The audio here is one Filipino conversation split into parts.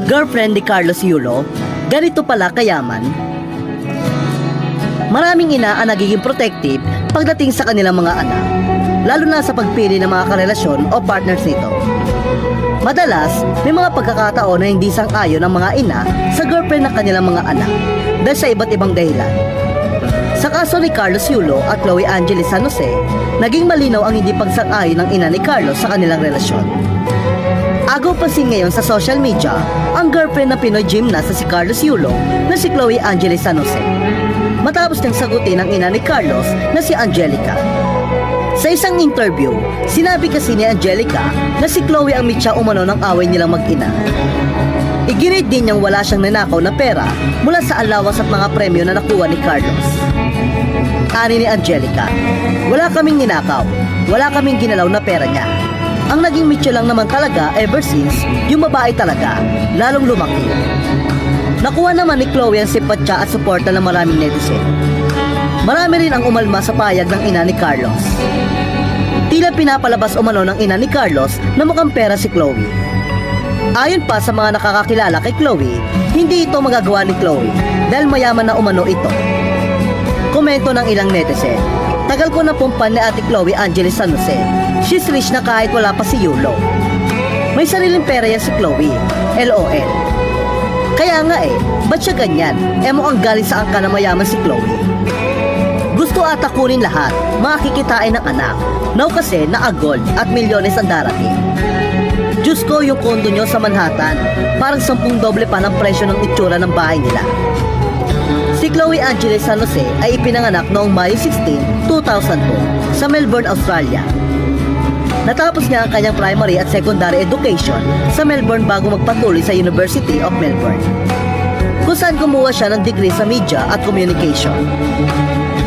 Girlfriend ni Carlos Yulo, ganito pala kayaman. Maraming ina ang nagiging protective pagdating sa kanilang mga anak, lalo na sa pagpili ng mga karelasyon o partners nito. Madalas, may mga pagkakataon na hindi sang-ayon ng mga ina sa girlfriend ng kanilang mga anak dahil sa iba't ibang dahilan. Sa kaso ni Carlos Yulo at Chloe Angeles San Jose, naging malinaw ang hindi pagsang-ayon ng ina ni Carlos sa kanilang relasyon. Agaw pansin ngayon sa social media ang girlfriend ng Pinoy gymnast na si Carlos Yulo na si Chloe Angeles San Jose, matapos niyang sagutin ang ina ni Carlos na si Angelica. Sa isang interview, sinabi kasi ni Angelica na si Chloe ang mitya umano ng away nilang mag-ina. Iginit din niyang wala siyang nanakaw na pera mula sa allowance at mga premyo na nakuha ni Carlos. Ani ni Angelica, wala kaming ninakaw, wala kaming ginalaw na pera niya. Ang naging mitya lang naman talaga ever since yung babae talaga, lalong lumaki. Nakuha naman ni Chloe ang simpatya at suporta ng maraming netizen. Marami rin ang umalma sa payag ng ina ni Carlos. Tila pinapalabas umano ng ina ni Carlos na mukhang pera si Chloe. Ayon pa sa mga nakakakilala kay Chloe, hindi ito magagawa ni Chloe dahil mayaman na umano ito. Komento ng ilang netizen, tagal ko na pumpan ni ate Chloe Angeles San Jose. She's rich na kahit wala pa si Yulo. May sariling pera yan si Chloe, LOL. Kaya nga ba't siya ganyan? Mukhang galing sa angka na mayaman si Chloe. Gusto ata kunin lahat, makikitain ng anak. Now kasi naka-gold at milyones ang darating. Diyos ko, yung kondo nyo sa Manhattan, parang 10 doble pa ng presyo ng itsura ng bahay nila. Si Chloe Angeles San Jose ay ipinanganak noong Mayo 16, 2002 sa Melbourne, Australia. Natapos niya ang kanyang primary at secondary education sa Melbourne bago magpatuloy sa University of Melbourne, kung saan kumuha siya ng degree sa media at communication.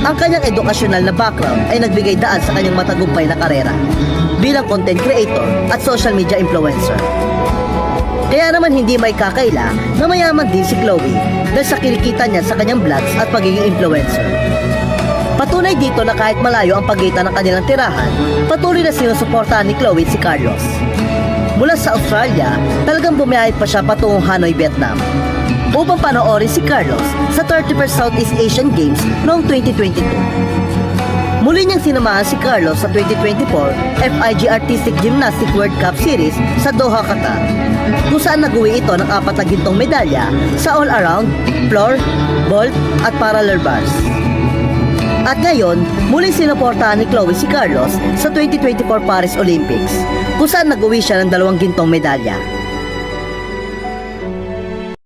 Ang kanyang edukasyonal na background ay nagbigay daan sa kanyang matagumpay na karera bilang content creator at social media influencer. Kaya naman hindi may kakaila na mayaman din si Chloe dahil sa kinikita niya sa kanyang vlogs at pagiging influencer. Patunay dito na kahit malayo ang pagitan ng kanilang tirahan, patuloy na sinusuportahan ni Chloe si Carlos. Mula sa Australia, talagang bumiyahit pa siya patungong Hanoi, Vietnam, upang panoorin si Carlos sa 31st Southeast Asian Games noong 2022. Muli niyang sinamahan si Carlos sa 2024 FIG Artistic Gymnastic World Cup Series sa Doha, Qatar, kung saan nag-uwi ito ng 4 na gintong medalya sa all-around, floor, vault at parallel bars. At ngayon, muling sinuportahan ni Chloe si Carlos sa 2024 Paris Olympics, kung saan nag-uwi siya ng 2 gintong medalya.